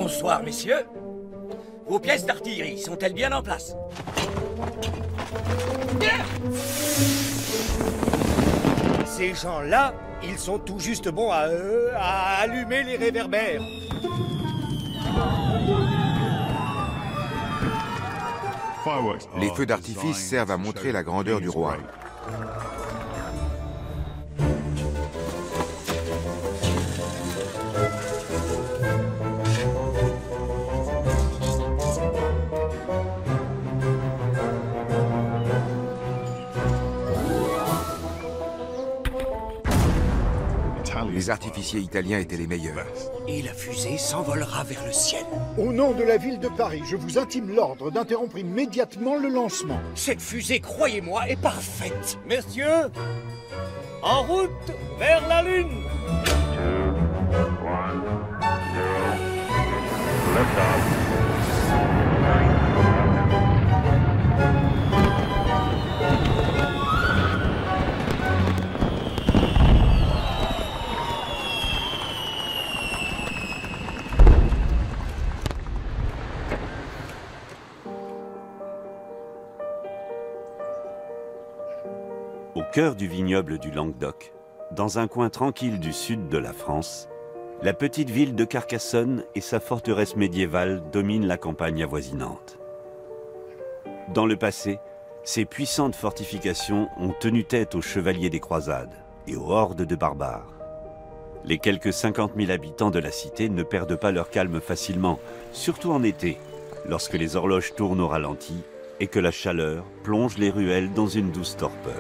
Bonsoir, messieurs. Vos pièces d'artillerie sont-elles bien en place? Ces gens-là, ils sont tout juste bons à allumer les réverbères. Les feux d'artifice servent à montrer la grandeur du roi. Les artificiers italiens étaient les meilleurs. Et la fusée s'envolera vers le ciel. Au nom de la ville de Paris, je vous intime l'ordre d'interrompre immédiatement le lancement. Cette fusée, croyez-moi, est parfaite. Messieurs, en route vers la Lune. 2, 1, 0, lift-off. Au cœur du vignoble du Languedoc, dans un coin tranquille du sud de la France, la petite ville de Carcassonne et sa forteresse médiévale dominent la campagne avoisinante. Dans le passé, ces puissantes fortifications ont tenu tête aux chevaliers des croisades et aux hordes de barbares. Les quelques 50 000 habitants de la cité ne perdent pas leur calme facilement, surtout en été, lorsque les horloges tournent au ralenti et que la chaleur plonge les ruelles dans une douce torpeur.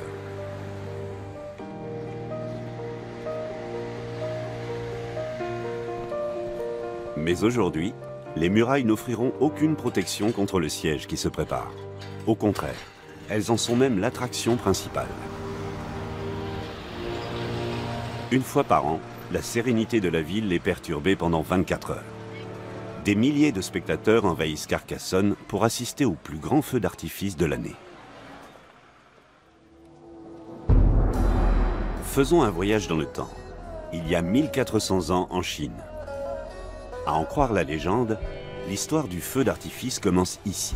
Mais aujourd'hui, les murailles n'offriront aucune protection contre le siège qui se prépare. Au contraire, elles en sont même l'attraction principale. Une fois par an, la sérénité de la ville est perturbée pendant 24 heures. Des milliers de spectateurs envahissent Carcassonne pour assister au plus grand feu d'artifice de l'année. Faisons un voyage dans le temps. Il y a 1400 ans en Chine. À en croire la légende, l'histoire du feu d'artifice commence ici,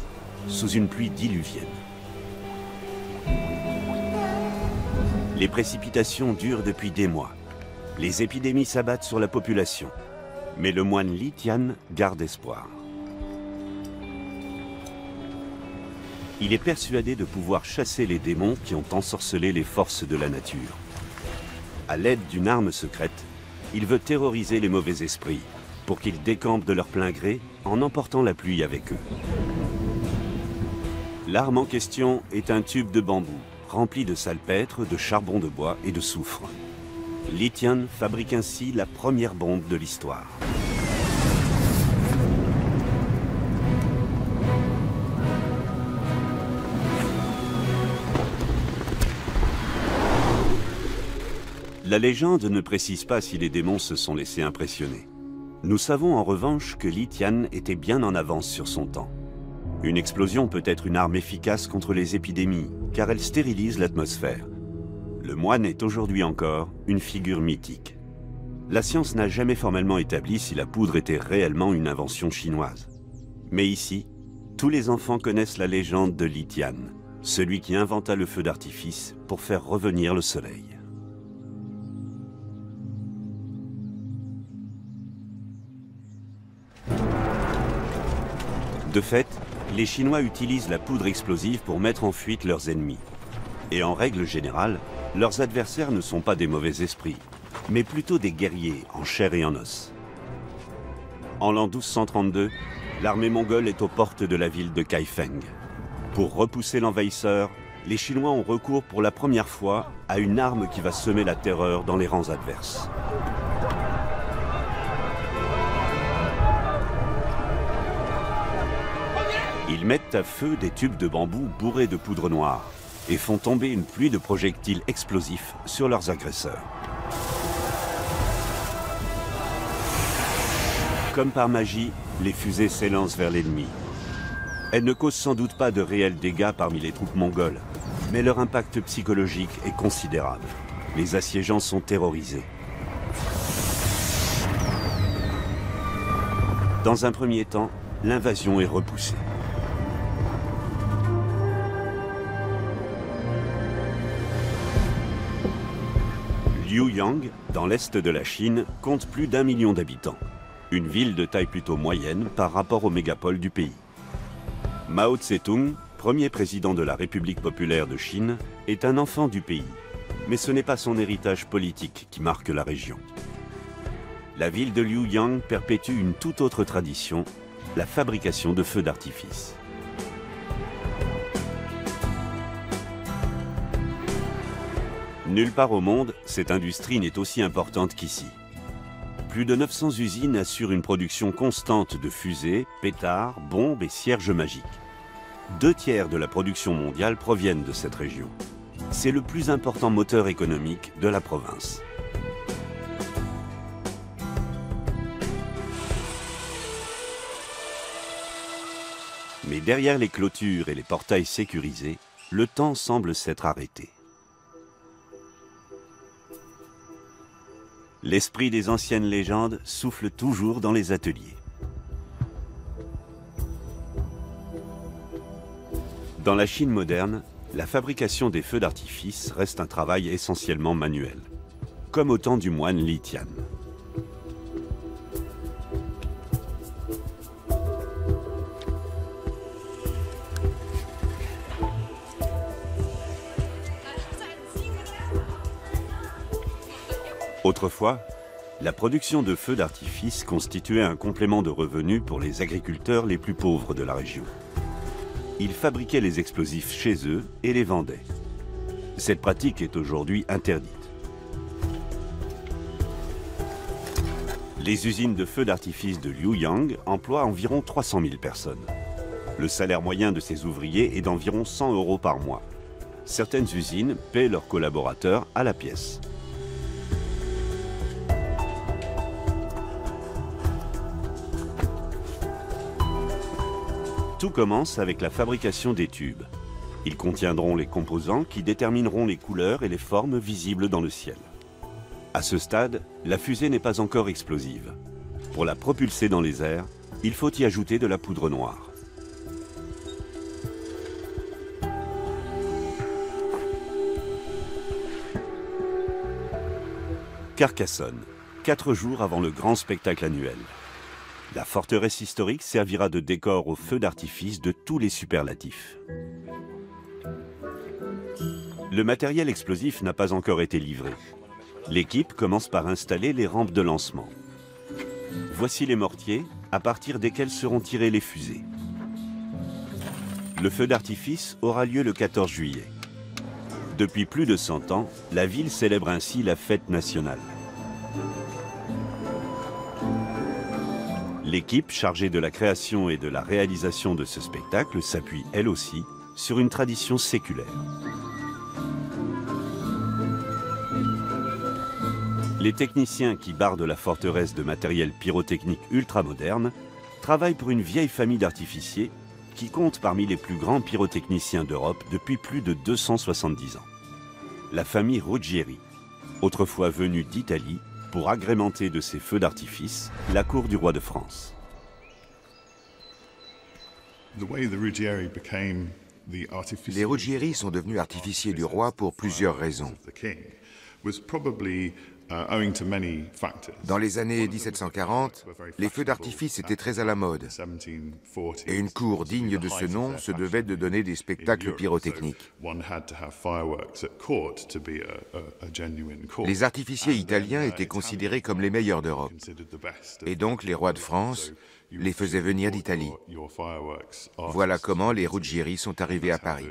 sous une pluie diluvienne. Les précipitations durent depuis des mois. Les épidémies s'abattent sur la population. Mais le moine Li Tian garde espoir. Il est persuadé de pouvoir chasser les démons qui ont ensorcelé les forces de la nature. À l'aide d'une arme secrète, il veut terroriser les mauvais esprits pour qu'ils décampent de leur plein gré en emportant la pluie avec eux. L'arme en question est un tube de bambou rempli de salpêtre, de charbon de bois et de soufre. Li Tian fabrique ainsi la première bombe de l'histoire. La légende ne précise pas si les démons se sont laissés impressionner. Nous savons en revanche que Li Tian était bien en avance sur son temps. Une explosion peut être une arme efficace contre les épidémies, car elle stérilise l'atmosphère. Le moine est aujourd'hui encore une figure mythique. La science n'a jamais formellement établi si la poudre était réellement une invention chinoise. Mais ici, tous les enfants connaissent la légende de Li Tian, celui qui inventa le feu d'artifice pour faire revenir le soleil. De fait, les Chinois utilisent la poudre explosive pour mettre en fuite leurs ennemis. Et en règle générale, leurs adversaires ne sont pas des mauvais esprits, mais plutôt des guerriers en chair et en os. En l'an 1232, l'armée mongole est aux portes de la ville de Kaifeng. Pour repousser l'envahisseur, les Chinois ont recours pour la première fois à une arme qui va semer la terreur dans les rangs adverses. Ils mettent à feu des tubes de bambou bourrés de poudre noire et font tomber une pluie de projectiles explosifs sur leurs agresseurs. Comme par magie, les fusées s'élancent vers l'ennemi. Elles ne causent sans doute pas de réels dégâts parmi les troupes mongoles, mais leur impact psychologique est considérable. Les assiégeants sont terrorisés. Dans un premier temps, l'invasion est repoussée. Luoyang, dans l'est de la Chine, compte plus d'1 million d'habitants. Une ville de taille plutôt moyenne par rapport aux mégapoles du pays. Mao Tse-tung, premier président de la République populaire de Chine, est un enfant du pays. Mais ce n'est pas son héritage politique qui marque la région. La ville de Luoyang perpétue une toute autre tradition, la fabrication de feux d'artifice. Nulle part au monde, cette industrie n'est aussi importante qu'ici. Plus de 900 usines assurent une production constante de fusées, pétards, bombes et cierges magiques. 2/3 de la production mondiale proviennent de cette région. C'est le plus important moteur économique de la province. Mais derrière les clôtures et les portails sécurisés, le temps semble s'être arrêté. L'esprit des anciennes légendes souffle toujours dans les ateliers. Dans la Chine moderne, la fabrication des feux d'artifice reste un travail essentiellement manuel, comme au temps du moine Li Tian. Autrefois, la production de feux d'artifice constituait un complément de revenus pour les agriculteurs les plus pauvres de la région. Ils fabriquaient les explosifs chez eux et les vendaient. Cette pratique est aujourd'hui interdite. Les usines de feux d'artifice de Luoyang emploient environ 300 000 personnes. Le salaire moyen de ces ouvriers est d'environ 100 € par mois. Certaines usines paient leurs collaborateurs à la pièce. Tout commence avec la fabrication des tubes. Ils contiendront les composants qui détermineront les couleurs et les formes visibles dans le ciel. À ce stade, la fusée n'est pas encore explosive. Pour la propulser dans les airs, il faut y ajouter de la poudre noire. Carcassonne, 4 jours avant le grand spectacle annuel. La forteresse historique servira de décor aux feux d'artifice de tous les superlatifs. Le matériel explosif n'a pas encore été livré. L'équipe commence par installer les rampes de lancement. Voici les mortiers, à partir desquels seront tirées les fusées. Le feu d'artifice aura lieu le 14 juillet. Depuis plus de 100 ans, la ville célèbre ainsi la fête nationale. L'équipe chargée de la création et de la réalisation de ce spectacle s'appuie elle aussi sur une tradition séculaire. Les techniciens qui bardent la forteresse de matériel pyrotechnique ultramoderne travaillent pour une vieille famille d'artificiers qui compte parmi les plus grands pyrotechniciens d'Europe depuis plus de 270 ans. La famille Ruggieri, autrefois venue d'Italie, pour agrémenter de ses feux d'artifice la cour du roi de France. Les Ruggieri sont devenus artificiers du roi pour plusieurs raisons. Dans les années 1740, les feux d'artifice étaient très à la mode. Et une cour digne de ce nom se devait de donner des spectacles pyrotechniques. Les artificiers italiens étaient considérés comme les meilleurs d'Europe. Et donc les rois de France les faisaient venir d'Italie. Voilà comment les Ruggieri sont arrivés à Paris.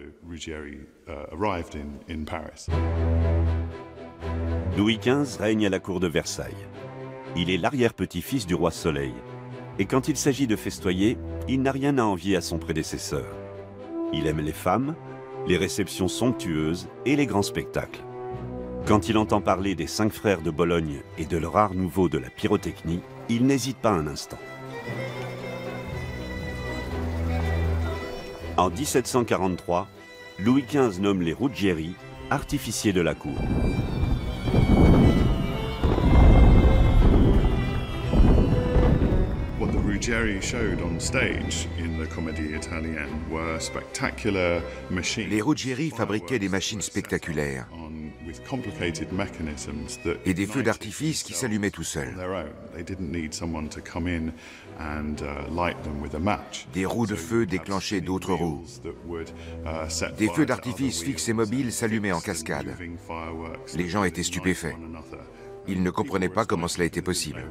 Louis XV règne à la cour de Versailles. Il est l'arrière-petit-fils du roi Soleil. Et quand il s'agit de festoyer, il n'a rien à envier à son prédécesseur. Il aime les femmes, les réceptions somptueuses et les grands spectacles. Quand il entend parler des 5 frères de Bologne et de leur art nouveau de la pyrotechnie, il n'hésite pas un instant. En 1743, Louis XV nomme les Ruggieri artificiers de la cour. Les Ruggieri fabriquaient des machines spectaculaires et des feux d'artifice qui s'allumaient tout seuls. Des roues de feu déclenchaient d'autres roues. Des feux d'artifice fixes et mobiles s'allumaient en cascade. Les gens étaient stupéfaits. Ils ne comprenaient pas comment cela était possible.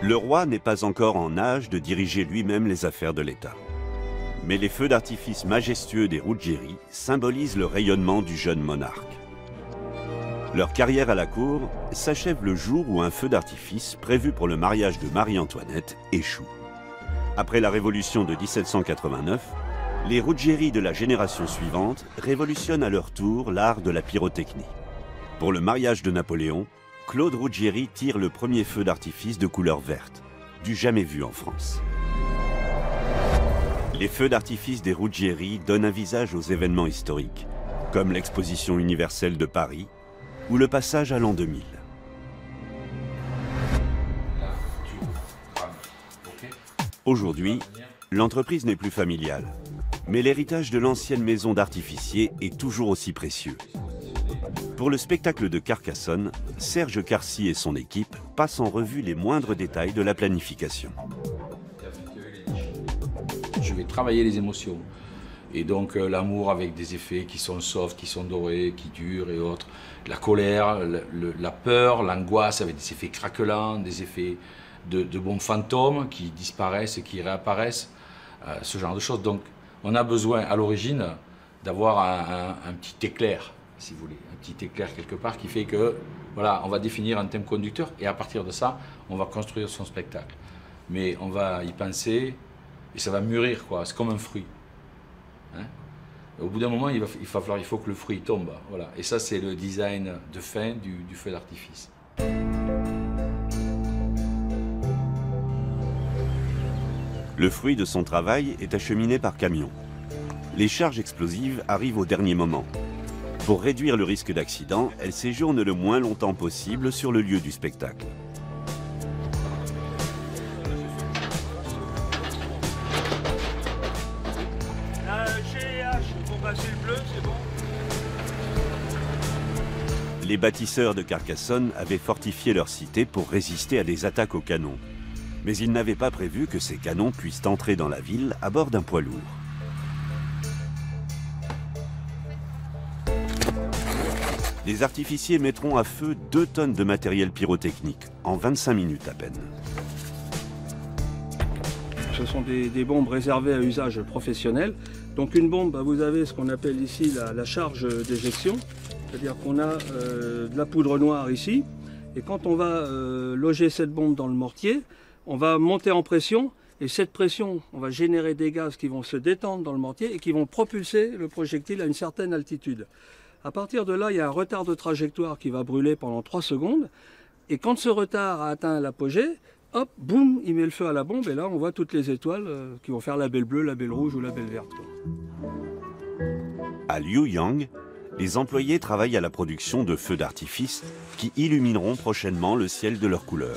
Le roi n'est pas encore en âge de diriger lui-même les affaires de l'État. Mais les feux d'artifice majestueux des Ruggieri symbolisent le rayonnement du jeune monarque. Leur carrière à la cour s'achève le jour où un feu d'artifice prévu pour le mariage de Marie-Antoinette échoue. Après la Révolution de 1789, les Ruggieri de la génération suivante révolutionnent à leur tour l'art de la pyrotechnie. Pour le mariage de Napoléon, Claude Ruggieri tire le premier feu d'artifice de couleur verte, du jamais vu en France. Les feux d'artifice des Ruggieri donnent un visage aux événements historiques, comme l'exposition universelle de Paris ou le passage à l'an 2000. Aujourd'hui, l'entreprise n'est plus familiale, mais l'héritage de l'ancienne maison d'artificier est toujours aussi précieux. Pour le spectacle de Carcassonne, Serge Carcy et son équipe passent en revue les moindres détails de la planification. Je vais travailler les émotions. Et donc l'amour avec des effets qui sont soft, qui sont dorés, qui durent et autres. La colère, la peur, l'angoisse avec des effets craquelants, des effets de bombes fantômes qui disparaissent et qui réapparaissent. Ce genre de choses. Donc on a besoin à l'origine d'avoir un petit éclair, si vous voulez. Un petit éclair quelque part qui fait que, voilà, on va définir un thème conducteur et à partir de ça, on va construire son spectacle. Mais on va y penser et ça va mûrir, quoi. C'est comme un fruit. Hein? Au bout d'un moment, il faut que le fruit tombe. Voilà. Et ça, c'est le design de fin du feu d'artifice. Le fruit de son travail est acheminé par camion. Les charges explosives arrivent au dernier moment. Pour réduire le risque d'accident, elles séjournent le moins longtemps possible sur le lieu du spectacle. Les bâtisseurs de Carcassonne avaient fortifié leur cité pour résister à des attaques aux canons. Mais ils n'avaient pas prévu que ces canons puissent entrer dans la ville à bord d'un poids lourd. Les artificiers mettront à feu 2 tonnes de matériel pyrotechnique en 25 minutes à peine. Ce sont des bombes réservées à usage professionnel. Donc une bombe, vous avez ce qu'on appelle ici la charge d'éjection. C'est-à-dire qu'on a de la poudre noire ici. Et quand on va loger cette bombe dans le mortier, on va monter en pression. Et cette pression, on va générer des gaz qui vont se détendre dans le mortier et qui vont propulser le projectile à une certaine altitude. À partir de là, il y a un retard de trajectoire qui va brûler pendant 3 secondes. Et quand ce retard a atteint l'apogée, hop, boum, il met le feu à la bombe. Et là, on voit toutes les étoiles qui vont faire la belle bleue, la belle rouge ou la belle verte. À Luoyang, les employés travaillent à la production de feux d'artifice qui illumineront prochainement le ciel de leur couleur.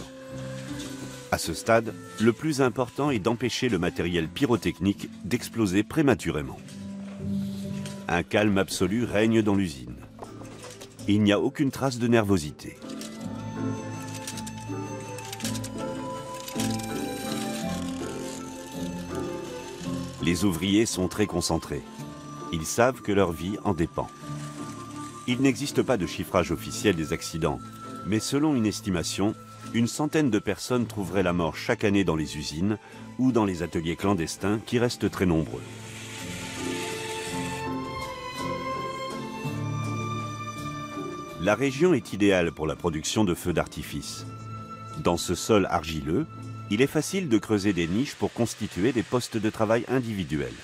À ce stade, le plus important est d'empêcher le matériel pyrotechnique d'exploser prématurément. Un calme absolu règne dans l'usine. Il n'y a aucune trace de nervosité. Les ouvriers sont très concentrés. Ils savent que leur vie en dépend. Il n'existe pas de chiffrage officiel des accidents, mais selon une estimation, une centaine de personnes trouveraient la mort chaque année dans les usines ou dans les ateliers clandestins qui restent très nombreux. La région est idéale pour la production de feux d'artifice. Dans ce sol argileux, il est facile de creuser des niches pour constituer des postes de travail individuels.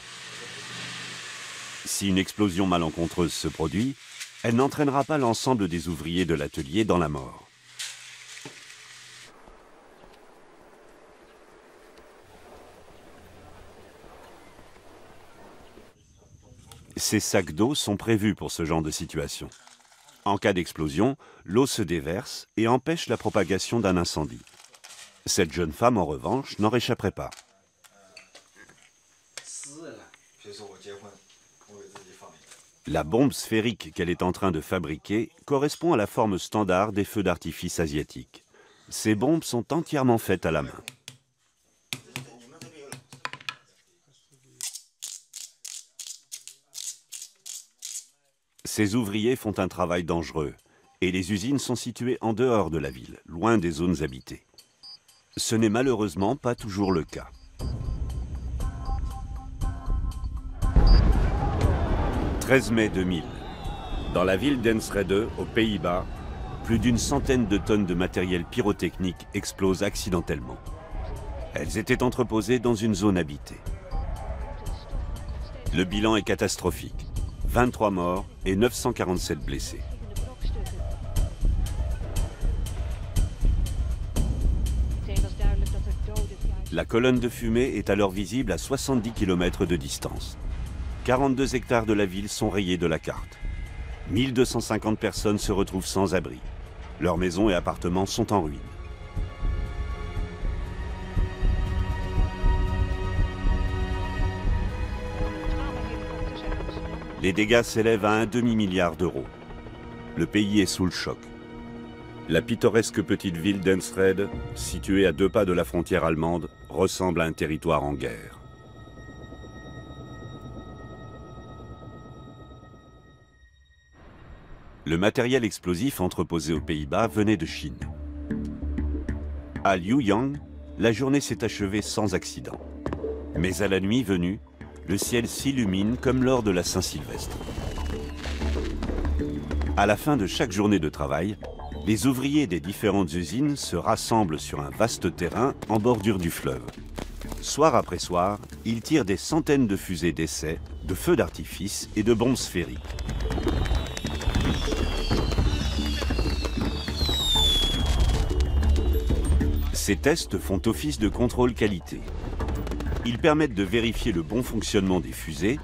Si une explosion malencontreuse se produit, elle n'entraînera pas l'ensemble des ouvriers de l'atelier dans la mort. Ces sacs d'eau sont prévus pour ce genre de situation. En cas d'explosion, l'eau se déverse et empêche la propagation d'un incendie. Cette jeune femme, en revanche, n'en réchapperait pas. La bombe sphérique qu'elle est en train de fabriquer correspond à la forme standard des feux d'artifice asiatiques. Ces bombes sont entièrement faites à la main. Ces ouvriers font un travail dangereux et les usines sont situées en dehors de la ville, loin des zones habitées. Ce n'est malheureusement pas toujours le cas. « 13 mai 2000. Dans la ville d'Enschede, aux Pays-Bas, plus d'une centaine de tonnes de matériel pyrotechnique explosent accidentellement. Elles étaient entreposées dans une zone habitée. Le bilan est catastrophique. 23 morts et 947 blessés. La colonne de fumée est alors visible à 70 km de distance. 42 hectares de la ville sont rayés de la carte. 1250 personnes se retrouvent sans abri. Leurs maisons et appartements sont en ruine. Les dégâts s'élèvent à un demi-milliard d'euros. Le pays est sous le choc. La pittoresque petite ville d'Enschede, située à 2 pas de la frontière allemande, ressemble à un territoire en guerre. Le matériel explosif entreposé aux Pays-Bas venait de Chine. À Luoyang, la journée s'est achevée sans accident. Mais à la nuit venue, le ciel s'illumine comme lors de la Saint-Sylvestre. À la fin de chaque journée de travail, les ouvriers des différentes usines se rassemblent sur un vaste terrain en bordure du fleuve. Soir après soir, ils tirent des centaines de fusées d'essai, de feux d'artifice et de bombes sphériques. Ces tests font office de contrôle qualité. Ils permettent de vérifier le bon fonctionnement des fusées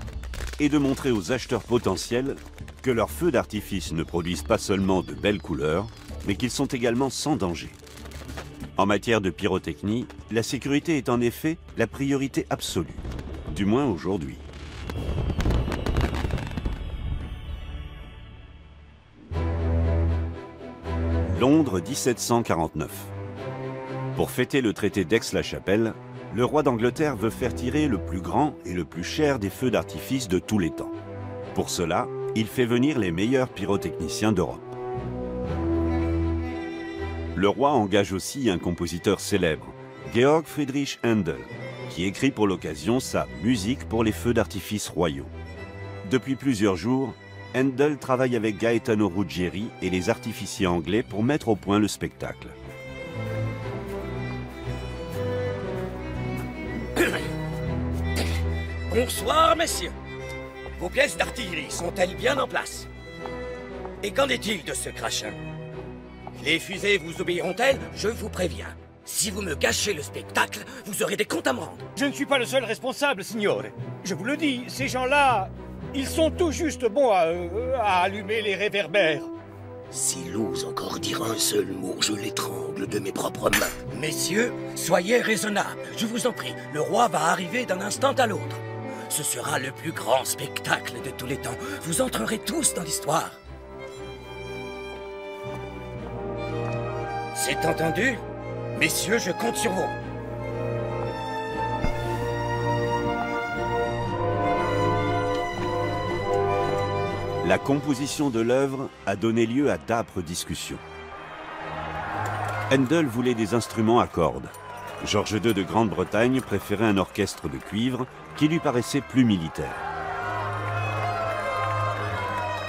et de montrer aux acheteurs potentiels que leurs feux d'artifice ne produisent pas seulement de belles couleurs, mais qu'ils sont également sans danger. En matière de pyrotechnie, la sécurité est en effet la priorité absolue, du moins aujourd'hui. Londres 1749. Pour fêter le traité d'Aix-la-Chapelle, le roi d'Angleterre veut faire tirer le plus grand et le plus cher des feux d'artifice de tous les temps. Pour cela, il fait venir les meilleurs pyrotechniciens d'Europe. Le roi engage aussi un compositeur célèbre, Georg Friedrich Händel, qui écrit pour l'occasion sa musique pour les feux d'artifice royaux. Depuis plusieurs jours, Händel travaille avec Gaetano Ruggieri et les artificiers anglais pour mettre au point le spectacle. Bonsoir, messieurs. Vos pièces d'artillerie sont-elles bien en place? Et qu'en est-il de ce crachin? Les fusées vous obéiront-elles? Je vous préviens. Si vous me gâchez le spectacle, vous aurez des comptes à me rendre. Je ne suis pas le seul responsable, signore. Je vous le dis, ces gens-là, ils sont tout juste bons à allumer les réverbères. S'il ose encore dire un seul mot, je l'étrangle de mes propres mains. Messieurs, soyez raisonnables, je vous en prie. Le roi va arriver d'un instant à l'autre. Ce sera le plus grand spectacle de tous les temps. Vous entrerez tous dans l'histoire. C'est entendu? Messieurs, je compte sur vous. La composition de l'œuvre a donné lieu à d'âpres discussions. Händel voulait des instruments à cordes. Georges II de Grande-Bretagne préférait un orchestre de cuivre qui lui paraissait plus militaire.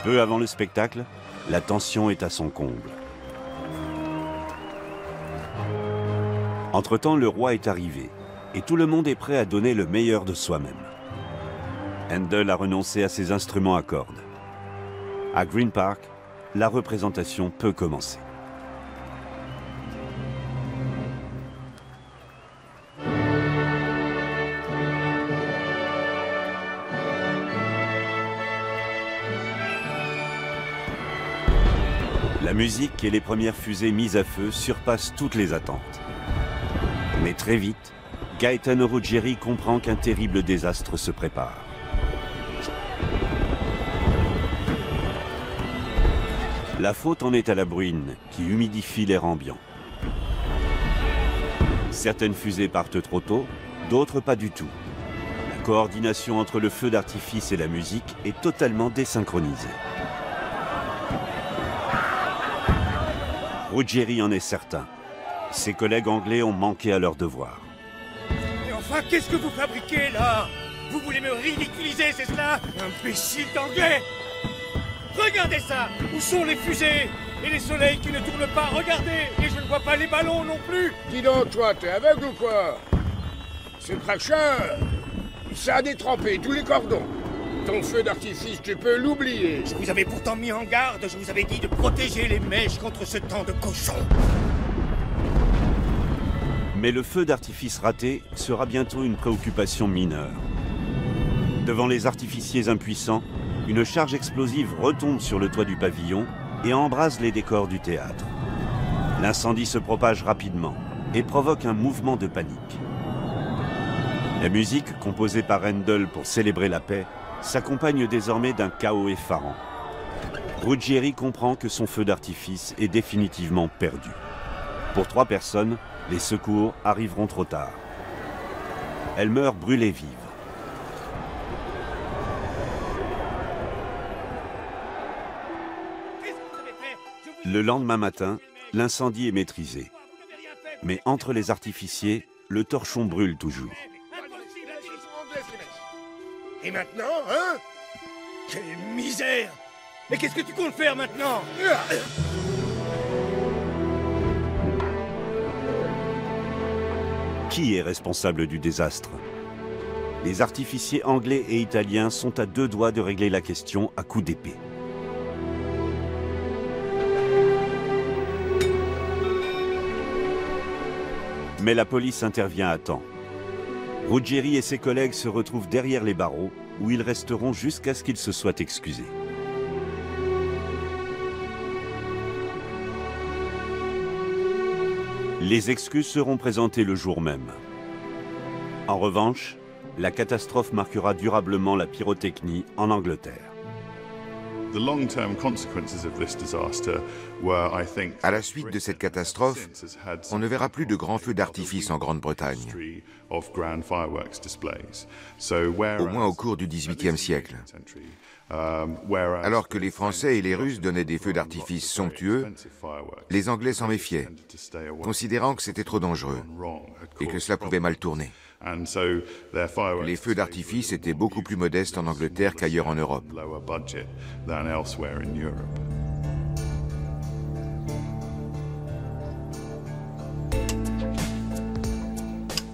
Peu avant le spectacle, la tension est à son comble. Entre-temps, le roi est arrivé et tout le monde est prêt à donner le meilleur de soi-même. Händel a renoncé à ses instruments à cordes. À Green Park, la représentation peut commencer. La musique et les premières fusées mises à feu surpassent toutes les attentes. Mais très vite, Gaetano Ruggieri comprend qu'un terrible désastre se prépare. La faute en est à la bruine qui humidifie l'air ambiant. Certaines fusées partent trop tôt, d'autres pas du tout. La coordination entre le feu d'artifice et la musique est totalement désynchronisée. Ruggieri en est certain. Ses collègues anglais ont manqué à leur devoir. Mais enfin, qu'est-ce que vous fabriquez là? Vous voulez me ridiculiser, c'est cela? Imbécile d'anglais! Regardez ça! Où sont les fusées? Et les soleils qui ne tournent pas? Regardez! Et je ne vois pas les ballons non plus! Dis donc, toi, t'es aveugle ou quoi? Ce crachin, ça a détrempé tous les cordons. Ton feu d'artifice, tu peux l'oublier. Je vous avais pourtant mis en garde, je vous avais dit de protéger les mèches contre ce temps de cochon. Mais le feu d'artifice raté sera bientôt une préoccupation mineure. Devant les artificiers impuissants, une charge explosive retombe sur le toit du pavillon et embrase les décors du théâtre. L'incendie se propage rapidement et provoque un mouvement de panique. La musique, composée par Handel pour célébrer la paix, s'accompagne désormais d'un chaos effarant. Ruggieri comprend que son feu d'artifice est définitivement perdu. Pour 3 personnes, les secours arriveront trop tard. Elles meurent brûlées vives. Le lendemain matin, l'incendie est maîtrisé. Mais entre les artificiers, le torchon brûle toujours. Et maintenant, hein? Quelle misère! Mais qu'est-ce que tu comptes faire maintenant? Qui est responsable du désastre? Les artificiers anglais et italiens sont à 2 doigts de régler la question à coups d'épée. Mais la police intervient à temps. Ruggieri et ses collègues se retrouvent derrière les barreaux, où ils resteront jusqu'à ce qu'ils se soient excusés. Les excuses seront présentées le jour même. En revanche, la catastrophe marquera durablement la pyrotechnie en Angleterre. À la suite de cette catastrophe, on ne verra plus de grands feux d'artifice en Grande-Bretagne, au moins au cours du XVIIIe siècle. Alors que les Français et les Russes donnaient des feux d'artifice somptueux, les Anglais s'en méfiaient, considérant que c'était trop dangereux et que cela pouvait mal tourner. Les feux d'artifice étaient beaucoup plus modestes en Angleterre qu'ailleurs en Europe.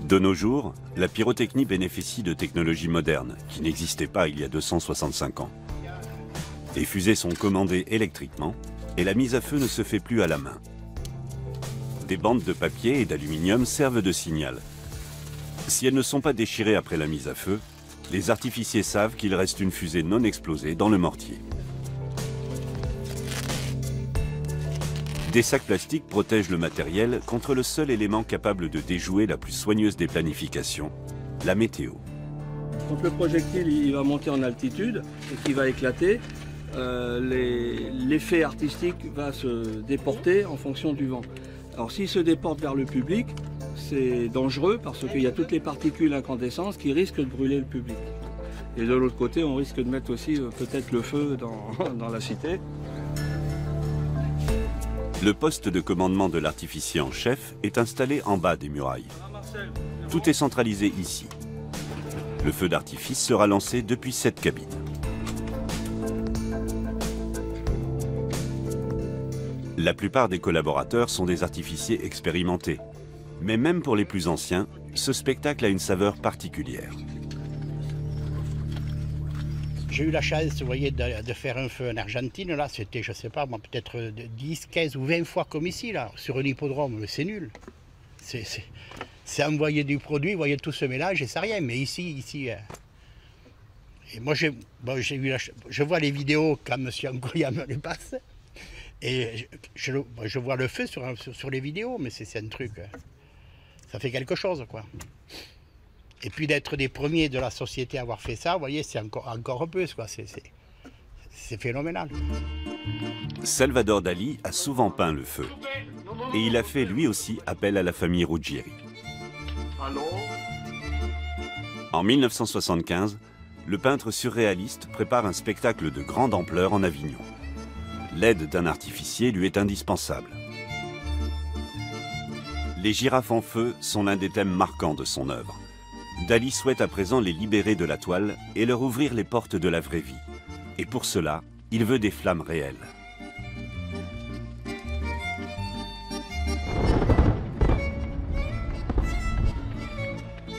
De nos jours, la pyrotechnie bénéficie de technologies modernes qui n'existaient pas il y a 265 ans. Les fusées sont commandées électriquement et la mise à feu ne se fait plus à la main. Des bandes de papier et d'aluminium servent de signal. Si elles ne sont pas déchirées après la mise à feu, les artificiers savent qu'il reste une fusée non explosée dans le mortier. Des sacs plastiques protègent le matériel contre le seul élément capable de déjouer la plus soigneuse des planifications, la météo. Quand le projectile il va monter en altitude et qu'il va éclater, l'effet artistique va se déporter en fonction du vent. Alors s'il se déporte vers le public, c'est dangereux parce qu'il y a toutes les particules incandescentes qui risquent de brûler le public. Et de l'autre côté, on risque de mettre aussi peut-être le feu dans la cité. Le poste de commandement de l'artificier en chef est installé en bas des murailles. Tout est centralisé ici. Le feu d'artifice sera lancé depuis cette cabine. La plupart des collaborateurs sont des artificiers expérimentés. Mais même pour les plus anciens, ce spectacle a une saveur particulière. J'ai eu la chance, vous voyez, de faire un feu en Argentine. Là, c'était, je sais pas, moi, peut-être 10, 15 ou 20 fois comme ici, là, sur un hippodrome. Mais c'est nul. C'est envoyer du produit, vous voyez, tout ce mélange et ça rien. Mais ici... Et moi, j'ai eu je vois les vidéos quand M. Angoya me les passe. Et je vois le feu sur les vidéos, mais c'est un truc... ça fait quelque chose, quoi. Et puis d'être des premiers de la société à avoir fait ça, vous voyez, c'est encore un peu, quoi. C'est phénoménal. Salvador Dali a souvent peint le feu. Et il a fait lui aussi appel à la famille Ruggieri. En 1975, le peintre surréaliste prépare un spectacle de grande ampleur en Avignon. L'aide d'un artificier lui est indispensable. Les girafes en feu sont l'un des thèmes marquants de son œuvre. Dali souhaite à présent les libérer de la toile et leur ouvrir les portes de la vraie vie. Et pour cela, il veut des flammes réelles.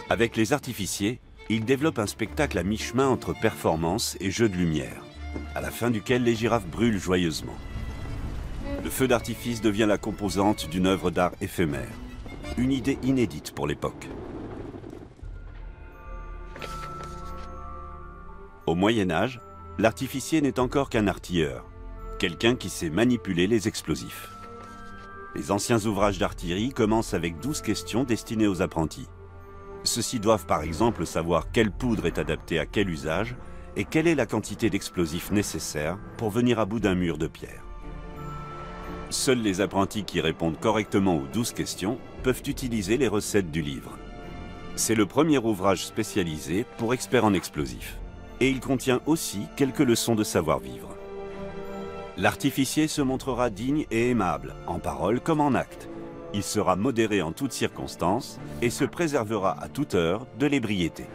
Avec les artificiers, il développe un spectacle à mi-chemin entre performance et jeu de lumière, à la fin duquel les girafes brûlent joyeusement. Le feu d'artifice devient la composante d'une œuvre d'art éphémère, une idée inédite pour l'époque. Au Moyen-Âge, l'artificier n'est encore qu'un artilleur, quelqu'un qui sait manipuler les explosifs. Les anciens ouvrages d'artillerie commencent avec 12 questions destinées aux apprentis. Ceux-ci doivent par exemple savoir quelle poudre est adaptée à quel usage et quelle est la quantité d'explosifs nécessaire pour venir à bout d'un mur de pierre. Seuls les apprentis qui répondent correctement aux 12 questions peuvent utiliser les recettes du livre. C'est le premier ouvrage spécialisé pour experts en explosifs. Et il contient aussi quelques leçons de savoir-vivre. L'artificier se montrera digne et aimable, en parole comme en acte. Il sera modéré en toutes circonstances et se préservera à toute heure de l'ébriété.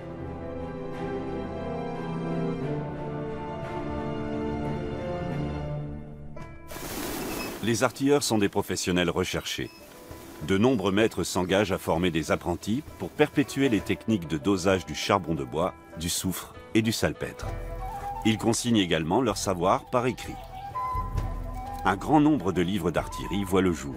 Les artilleurs sont des professionnels recherchés. De nombreux maîtres s'engagent à former des apprentis pour perpétuer les techniques de dosage du charbon de bois, du soufre et du salpêtre. Ils consignent également leur savoir par écrit. Un grand nombre de livres d'artillerie voient le jour.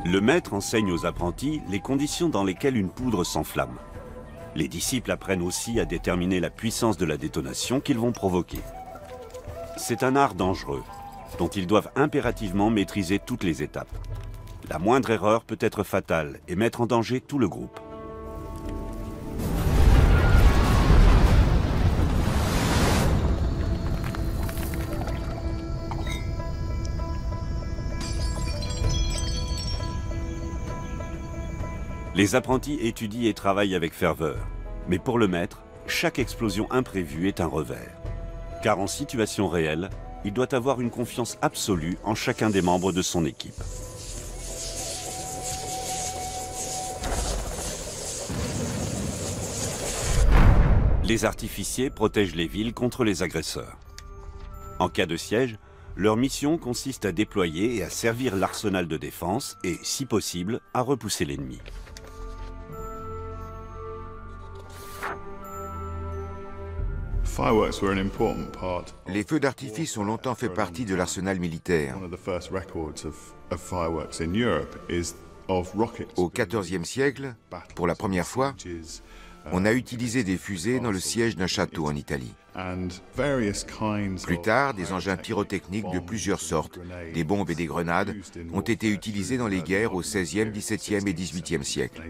Le maître enseigne aux apprentis les conditions dans lesquelles une poudre s'enflamme. Les disciples apprennent aussi à déterminer la puissance de la détonation qu'ils vont provoquer. C'est un art dangereux, dont ils doivent impérativement maîtriser toutes les étapes. La moindre erreur peut être fatale et mettre en danger tout le groupe. Les apprentis étudient et travaillent avec ferveur. Mais pour le maître, chaque explosion imprévue est un revers. Car en situation réelle, il doit avoir une confiance absolue en chacun des membres de son équipe. Les artificiers protègent les villes contre les agresseurs. En cas de siège, leur mission consiste à déployer et à servir l'arsenal de défense et, si possible, à repousser l'ennemi. Les feux d'artifice ont longtemps fait partie de l'arsenal militaire. Au XIVe siècle, pour la première fois, on a utilisé des fusées dans le siège d'un château en Italie. Plus tard, des engins pyrotechniques de plusieurs sortes, des bombes et des grenades, ont été utilisés dans les guerres au XVIe, XVIIe et XVIIIe siècle.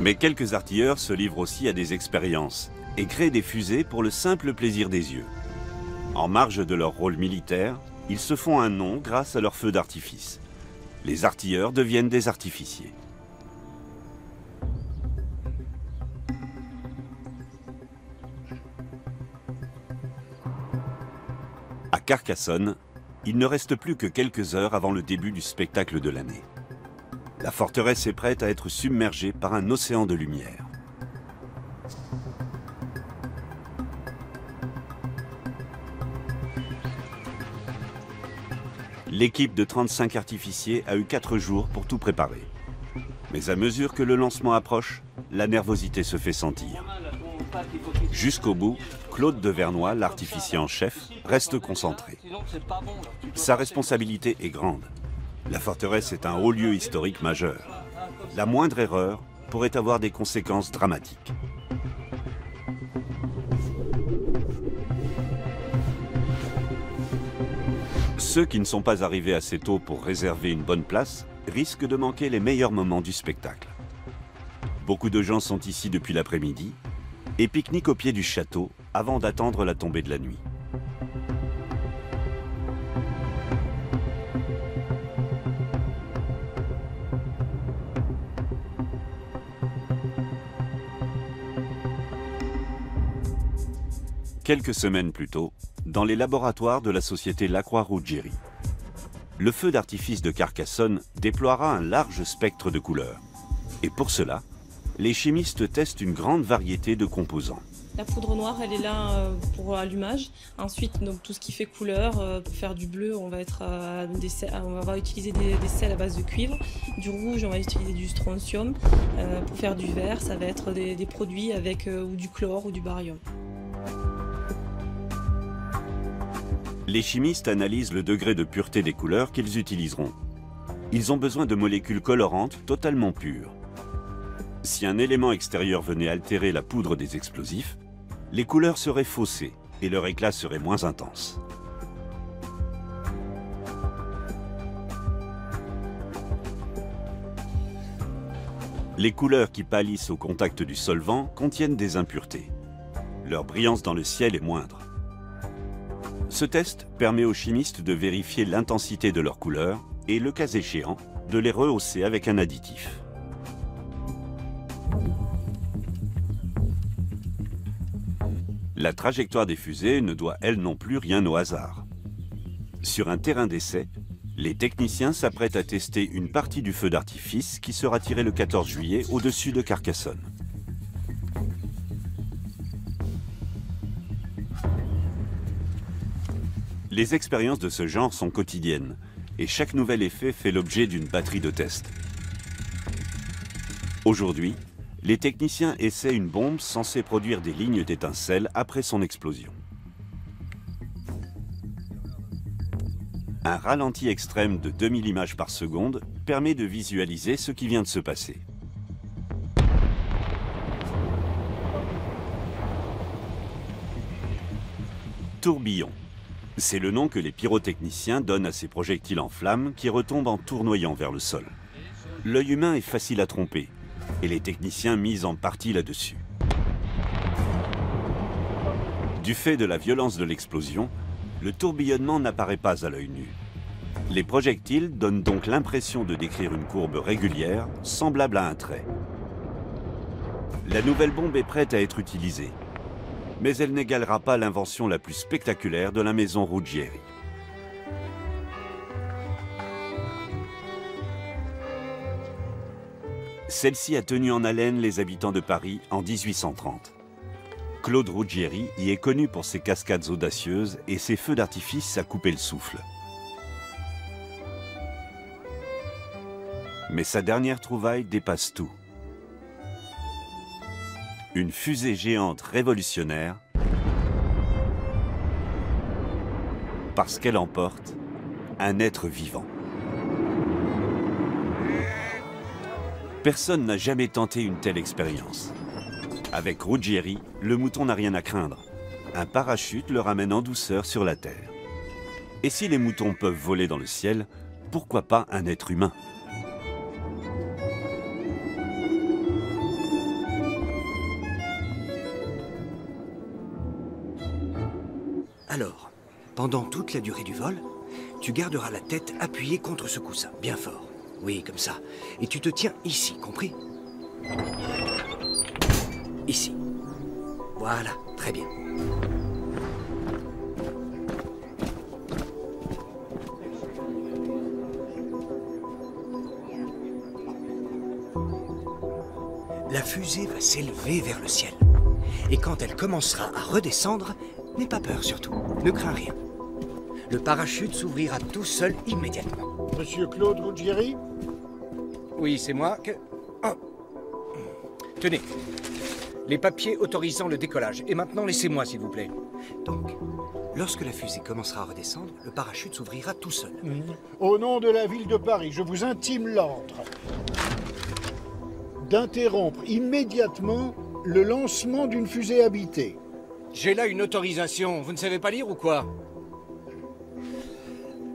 Mais quelques artilleurs se livrent aussi à des expériences et créent des fusées pour le simple plaisir des yeux. En marge de leur rôle militaire, ils se font un nom grâce à leurs feux d'artifice. Les artilleurs deviennent des artificiers. À Carcassonne, il ne reste plus que quelques heures avant le début du spectacle de l'année. La forteresse est prête à être submergée par un océan de lumière. L'équipe de 35 artificiers a eu 4 jours pour tout préparer. Mais à mesure que le lancement approche, la nervosité se fait sentir. Jusqu'au bout, Claude de Vernoy, l'artificier en chef, reste concentré. Sa responsabilité est grande. La forteresse est un haut lieu historique majeur. La moindre erreur pourrait avoir des conséquences dramatiques. Ceux qui ne sont pas arrivés assez tôt pour réserver une bonne place risquent de manquer les meilleurs moments du spectacle. Beaucoup de gens sont ici depuis l'après-midi et pique-niquent au pied du château avant d'attendre la tombée de la nuit. Quelques semaines plus tôt, dans les laboratoires de la société Lacroix-Ruggieri, le feu d'artifice de Carcassonne déploiera un large spectre de couleurs. Et pour cela, les chimistes testent une grande variété de composants. La poudre noire, elle est là pour allumage. Ensuite, donc, tout ce qui fait couleur, pour faire du bleu, on va utiliser des sels à base de cuivre. Du rouge, on va utiliser du strontium. Pour faire du vert, ça va être des produits avec ou du chlore ou du barium. Les chimistes analysent le degré de pureté des couleurs qu'ils utiliseront. Ils ont besoin de molécules colorantes totalement pures. Si un élément extérieur venait altérer la poudre des explosifs, les couleurs seraient faussées et leur éclat serait moins intense. Les couleurs qui pâlissent au contact du solvant contiennent des impuretés. Leur brillance dans le ciel est moindre. Ce test permet aux chimistes de vérifier l'intensité de leurs couleurs et, le cas échéant, de les rehausser avec un additif. La trajectoire des fusées ne doit, elle non plus, rien au hasard. Sur un terrain d'essai, les techniciens s'apprêtent à tester une partie du feu d'artifice qui sera tiré le 14 juillet au-dessus de Carcassonne. Les expériences de ce genre sont quotidiennes et chaque nouvel effet fait l'objet d'une batterie de tests. Aujourd'hui, les techniciens essaient une bombe censée produire des lignes d'étincelles après son explosion. Un ralenti extrême de 2000 images par seconde permet de visualiser ce qui vient de se passer. Tourbillon. C'est le nom que les pyrotechniciens donnent à ces projectiles en flammes qui retombent en tournoyant vers le sol. L'œil humain est facile à tromper et les techniciens misent en partie là-dessus. Du fait de la violence de l'explosion, le tourbillonnement n'apparaît pas à l'œil nu. Les projectiles donnent donc l'impression de décrire une courbe régulière, semblable à un trait. La nouvelle bombe est prête à être utilisée. Mais elle n'égalera pas l'invention la plus spectaculaire de la maison Ruggieri. Celle-ci a tenu en haleine les habitants de Paris en 1830. Claude Ruggieri y est connu pour ses cascades audacieuses et ses feux d'artifice à couper le souffle. Mais sa dernière trouvaille dépasse tout. Une fusée géante révolutionnaire parce qu'elle emporte un être vivant. Personne n'a jamais tenté une telle expérience. Avec Ruggieri, le mouton n'a rien à craindre. Un parachute le ramène en douceur sur la Terre. Et si les moutons peuvent voler dans le ciel, pourquoi pas un être humain ? Alors, pendant toute la durée du vol, tu garderas la tête appuyée contre ce coussin, bien fort. Oui, comme ça. Et tu te tiens ici, compris? Ici. Voilà, très bien. La fusée va s'élever vers le ciel. Et quand elle commencera à redescendre, n'aie pas peur surtout, ne crains rien. Le parachute s'ouvrira tout seul immédiatement. Monsieur Claude Ruggieri? Oui, c'est moi. Oh. Tenez, les papiers autorisant le décollage. Et maintenant, laissez-moi, s'il vous plaît. Donc, lorsque la fusée commencera à redescendre, le parachute s'ouvrira tout seul. Au nom de la ville de Paris, je vous intime l'ordre d'interrompre immédiatement le lancement d'une fusée habitée. J'ai là une autorisation. Vous ne savez pas lire ou quoi?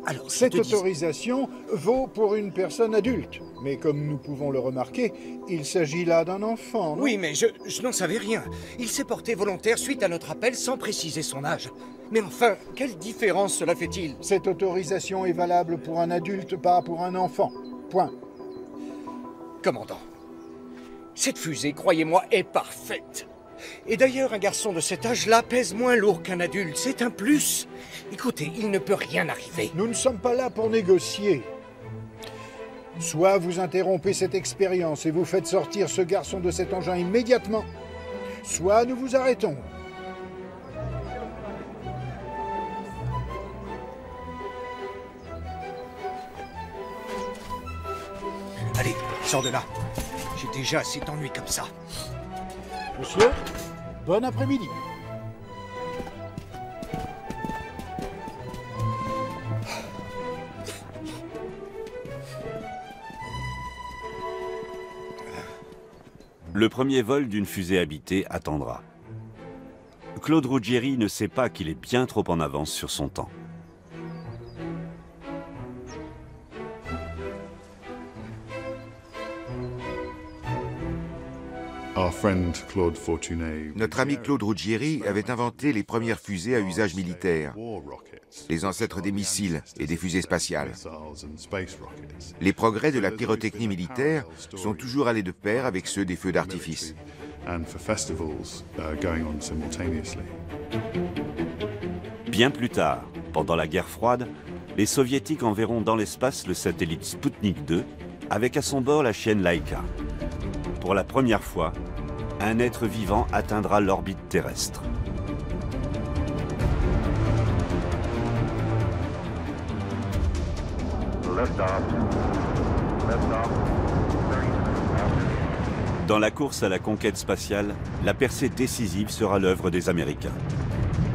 Alors, cette autorisation vaut pour une personne adulte. Mais comme nous pouvons le remarquer, il s'agit là d'un enfant, non? Oui, mais je n'en savais rien. Il s'est porté volontaire suite à notre appel sans préciser son âge. Mais enfin, quelle différence cela fait-il? Cette autorisation est valable pour un adulte, pas pour un enfant. Point. Commandant, cette fusée, croyez-moi, est parfaite. Et d'ailleurs, un garçon de cet âge-là pèse moins lourd qu'un adulte. C'est un plus. Écoutez, il ne peut rien arriver. Nous ne sommes pas là pour négocier. Soit vous interrompez cette expérience et vous faites sortir ce garçon de cet engin immédiatement, soit nous vous arrêtons. Allez, sors de là. J'ai déjà assez d'ennuis comme ça. Monsieur, bon après-midi. Le premier vol d'une fusée habitée attendra. Claude Ruggieri ne sait pas qu'il est bien trop en avance sur son temps. Notre ami Claude Ruggieri avait inventé les premières fusées à usage militaire, les ancêtres des missiles et des fusées spatiales. Les progrès de la pyrotechnie militaire sont toujours allés de pair avec ceux des feux d'artifice. Bien plus tard, pendant la guerre froide, les soviétiques enverront dans l'espace le satellite Sputnik 2 avec à son bord la chienne Laika. Pour la première fois, un être vivant atteindra l'orbite terrestre. Dans la course à la conquête spatiale, la percée décisive sera l'œuvre des Américains.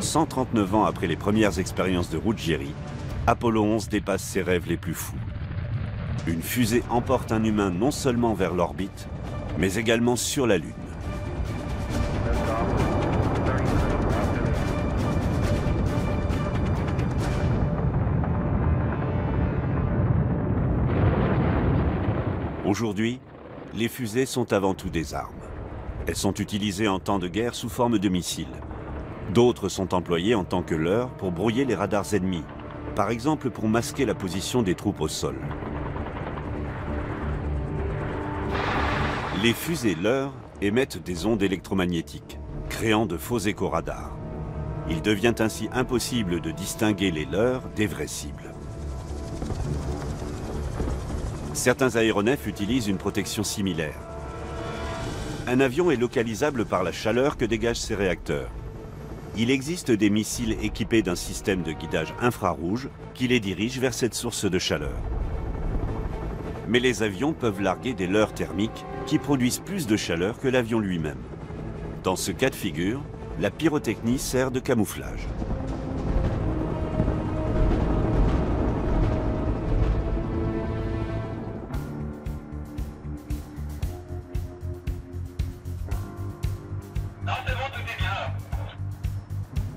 139 ans après les premières expériences de Ruggieri, Apollo 11 dépasse ses rêves les plus fous. Une fusée emporte un humain non seulement vers l'orbite, mais également sur la Lune. Aujourd'hui, les fusées sont avant tout des armes. Elles sont utilisées en temps de guerre sous forme de missiles. D'autres sont employées en tant que leurres pour brouiller les radars ennemis, par exemple pour masquer la position des troupes au sol. Les fusées leurres émettent des ondes électromagnétiques, créant de faux écho-radars. Il devient ainsi impossible de distinguer les leurres des vraies cibles. Certains aéronefs utilisent une protection similaire. Un avion est localisable par la chaleur que dégagent ses réacteurs. Il existe des missiles équipés d'un système de guidage infrarouge qui les dirige vers cette source de chaleur. Mais les avions peuvent larguer des leurres thermiques qui produisent plus de chaleur que l'avion lui-même. Dans ce cas de figure, la pyrotechnie sert de camouflage.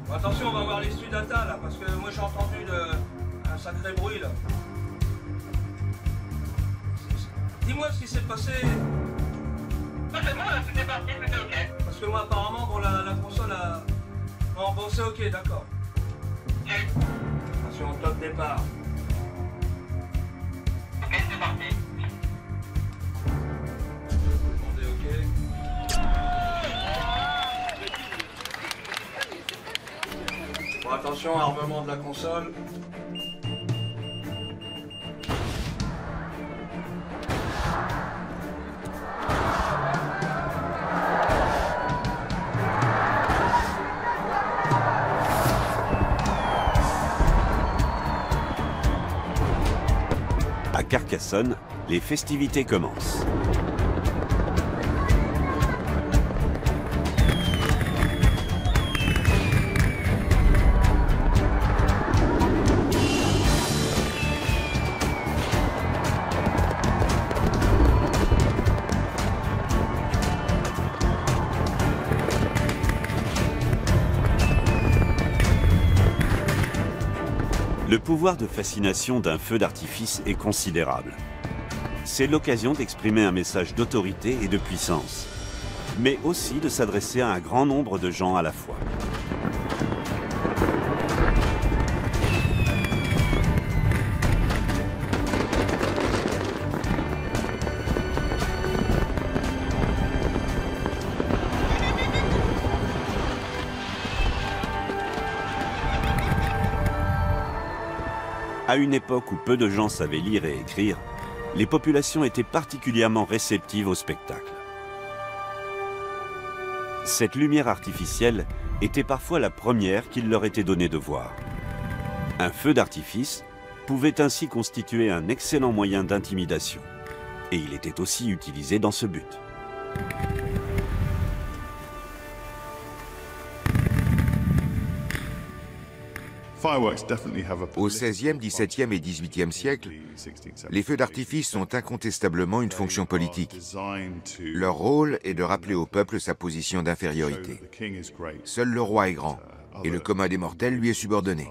Attention, on va voir les Sudata là, parce que moi j'ai entendu un sacré bruit là. Dis-moi ce qui s'est passé. C'est bon là, c'était parti, c'était ok. Parce que moi apparemment, bon, la console a... Bon, c'est ok, d'accord. Attention, top départ. Ok, c'est parti. On est ok. Bon, attention, armement de la console. À Carcassonne, les festivités commencent. Le pouvoir de fascination d'un feu d'artifice est considérable. C'est l'occasion d'exprimer un message d'autorité et de puissance, mais aussi de s'adresser à un grand nombre de gens à la fois. À une époque où peu de gens savaient lire et écrire, les populations étaient particulièrement réceptives au spectacle. Cette lumière artificielle était parfois la première qu'il leur était donné de voir. Un feu d'artifice pouvait ainsi constituer un excellent moyen d'intimidation, et il était aussi utilisé dans ce but. Au XVIe, XVIIe et XVIIIe siècle, les feux d'artifice ont incontestablement une fonction politique. Leur rôle est de rappeler au peuple sa position d'infériorité. Seul le roi est grand, et le commun des mortels lui est subordonné.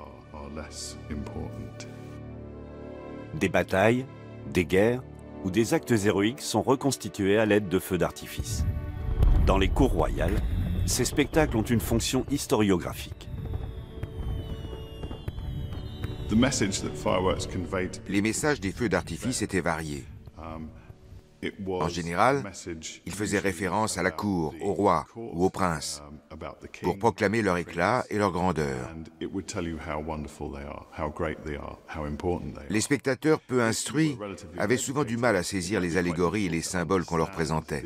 Des batailles, des guerres ou des actes héroïques sont reconstitués à l'aide de feux d'artifice. Dans les cours royales, ces spectacles ont une fonction historiographique. Les messages des feux d'artifice étaient variés. En général, ils faisaient référence à la cour, au roi ou au prince, pour proclamer leur éclat et leur grandeur. Les spectateurs peu instruits avaient souvent du mal à saisir les allégories et les symboles qu'on leur présentait.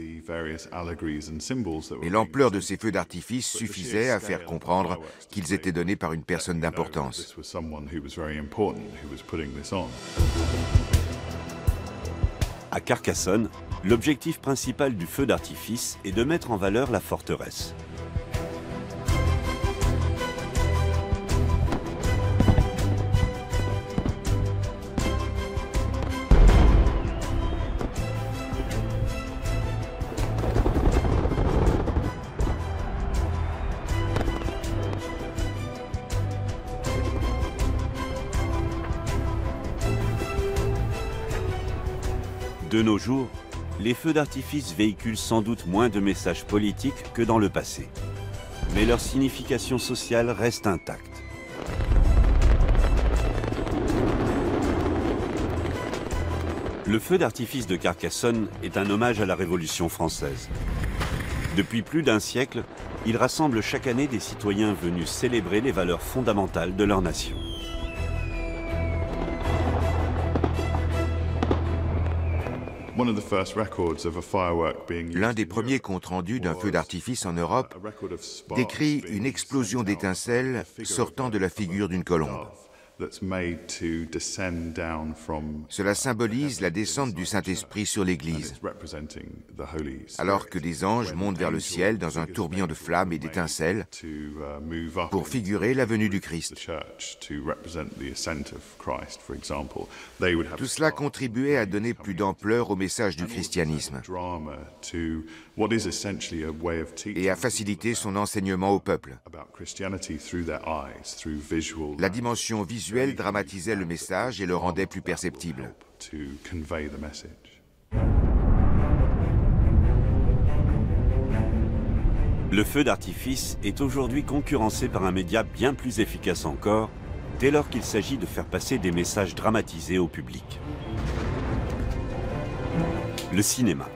Et l'ampleur de ces feux d'artifice suffisait à faire comprendre qu'ils étaient donnés par une personne d'importance. À Carcassonne, l'objectif principal du feu d'artifice est de mettre en valeur la forteresse. De nos jours, les feux d'artifice véhiculent sans doute moins de messages politiques que dans le passé. Mais leur signification sociale reste intacte. Le feu d'artifice de Carcassonne est un hommage à la Révolution française. Depuis plus d'un siècle, il rassemble chaque année des citoyens venus célébrer les valeurs fondamentales de leur nation. L'un des premiers comptes rendus d'un feu d'artifice en Europe décrit une explosion d'étincelles sortant de la figure d'une colombe. Cela symbolise la descente du Saint-Esprit sur l'Église, alors que des anges montent vers le ciel dans un tourbillon de flammes et d'étincelles pour figurer la venue du Christ. Tout cela contribuait à donner plus d'ampleur au message du christianisme et à faciliter son enseignement au peuple. La dimension visuelle dramatisait le message et le rendait plus perceptible. Le feu d'artifice est aujourd'hui concurrencé par un média bien plus efficace encore, dès lors qu'il s'agit de faire passer des messages dramatisés au public. Le cinéma.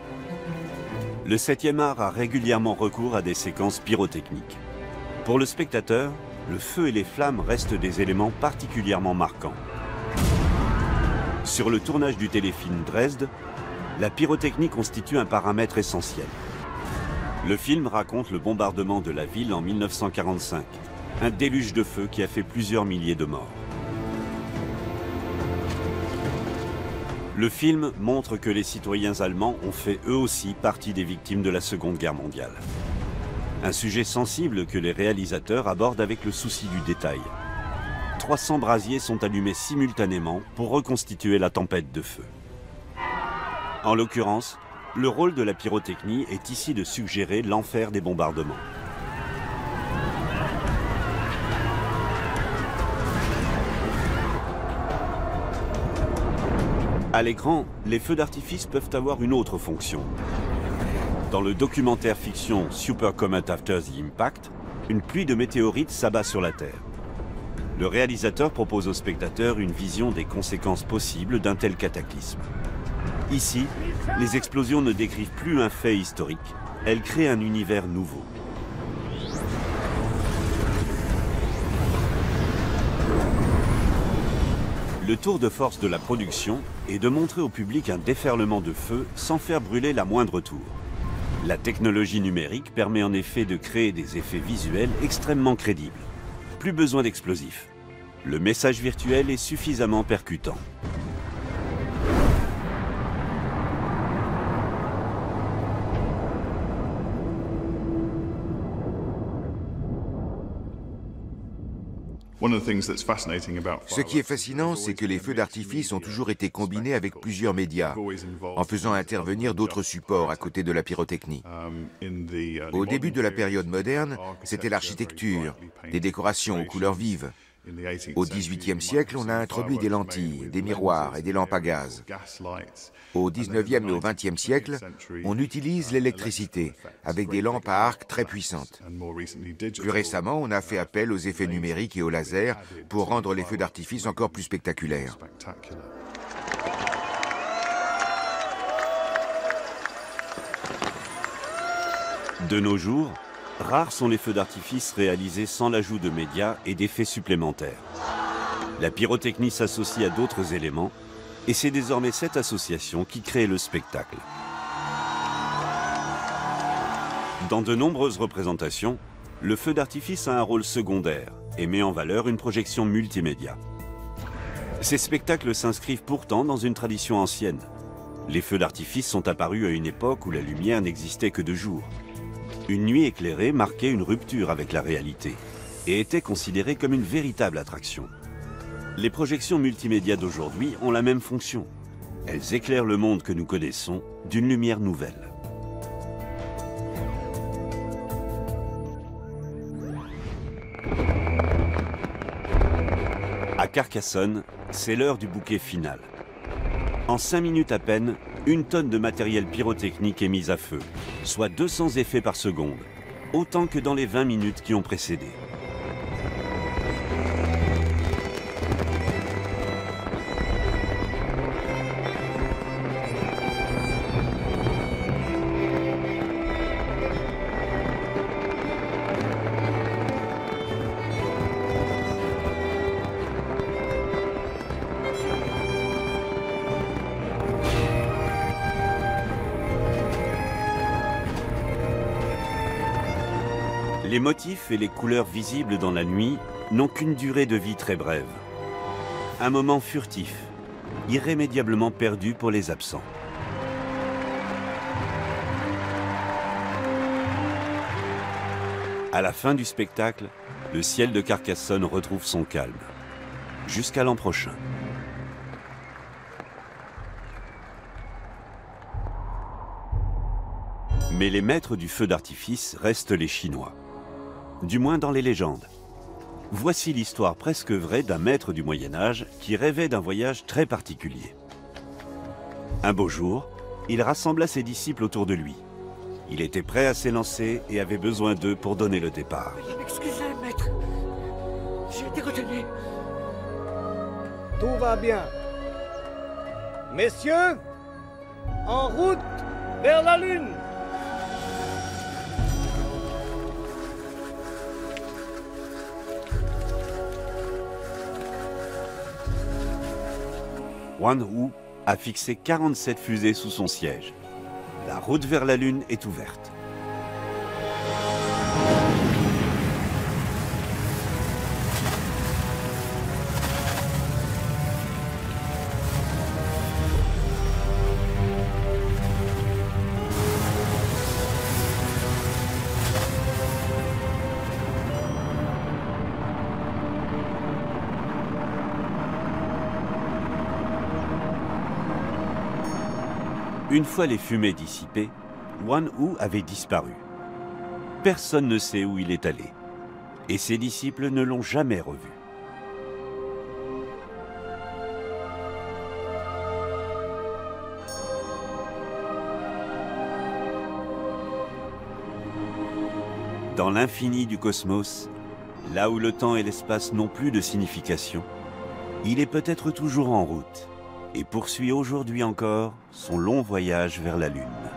Le 7e art a régulièrement recours à des séquences pyrotechniques. Pour le spectateur, le feu et les flammes restent des éléments particulièrement marquants. Sur le tournage du téléfilm Dresde, la pyrotechnie constitue un paramètre essentiel. Le film raconte le bombardement de la ville en 1945, un déluge de feu qui a fait plusieurs milliers de morts. Le film montre que les citoyens allemands ont fait eux aussi partie des victimes de la Seconde Guerre mondiale. Un sujet sensible que les réalisateurs abordent avec le souci du détail. 300 brasiers sont allumés simultanément pour reconstituer la tempête de feu. En l'occurrence, le rôle de la pyrotechnie est ici de suggérer l'enfer des bombardements. À l'écran, les feux d'artifice peuvent avoir une autre fonction. Dans le documentaire fiction Super Comet After the Impact, une pluie de météorites s'abat sur la Terre. Le réalisateur propose aux spectateurs une vision des conséquences possibles d'un tel cataclysme. Ici, les explosions ne décrivent plus un fait historique, elles créent un univers nouveau. Le tour de force de la production est de montrer au public un déferlement de feu sans faire brûler la moindre tour. La technologie numérique permet en effet de créer des effets visuels extrêmement crédibles. Plus besoin d'explosifs. Le message virtuel est suffisamment percutant. Ce qui est fascinant, c'est que les feux d'artifice ont toujours été combinés avec plusieurs médias, en faisant intervenir d'autres supports à côté de la pyrotechnie. Au début de la période moderne, c'était l'architecture, des décorations aux couleurs vives. Au XVIIIe siècle, on a introduit des lentilles, des miroirs et des lampes à gaz. Au XIXe et au XXe siècle, on utilise l'électricité, avec des lampes à arc très puissantes. Plus récemment, on a fait appel aux effets numériques et aux lasers pour rendre les feux d'artifice encore plus spectaculaires. De nos jours, rares sont les feux d'artifice réalisés sans l'ajout de médias et d'effets supplémentaires. La pyrotechnie s'associe à d'autres éléments, et c'est désormais cette association qui crée le spectacle. Dans de nombreuses représentations, le feu d'artifice a un rôle secondaire et met en valeur une projection multimédia. Ces spectacles s'inscrivent pourtant dans une tradition ancienne. Les feux d'artifice sont apparus à une époque où la lumière n'existait que de jour. Une nuit éclairée marquait une rupture avec la réalité et était considérée comme une véritable attraction. Les projections multimédia d'aujourd'hui ont la même fonction. Elles éclairent le monde que nous connaissons d'une lumière nouvelle. À Carcassonne, c'est l'heure du bouquet final. En 5 minutes à peine, 1 tonne de matériel pyrotechnique est mise à feu, soit 200 effets par seconde, autant que dans les 20 minutes qui ont précédé. Les motifs et les couleurs visibles dans la nuit n'ont qu'une durée de vie très brève. Un moment furtif, irrémédiablement perdu pour les absents. À la fin du spectacle, le ciel de Carcassonne retrouve son calme. Jusqu'à l'an prochain. Mais les maîtres du feu d'artifice restent les Chinois. Du moins dans les légendes. Voici l'histoire presque vraie d'un maître du Moyen-Âge qui rêvait d'un voyage très particulier. Un beau jour, il rassembla ses disciples autour de lui. Il était prêt à s'élancer et avait besoin d'eux pour donner le départ. Excusez, maître. J'ai été retenu. Tout va bien. Messieurs, en route vers la Lune. Wan Hu a fixé 47 fusées sous son siège. La route vers la Lune est ouverte. Une fois les fumées dissipées, Wan Hu avait disparu. Personne ne sait où il est allé. Et ses disciples ne l'ont jamais revu. Dans l'infini du cosmos, là où le temps et l'espace n'ont plus de signification, il est peut-être toujours en route et poursuit aujourd'hui encore son long voyage vers la Lune.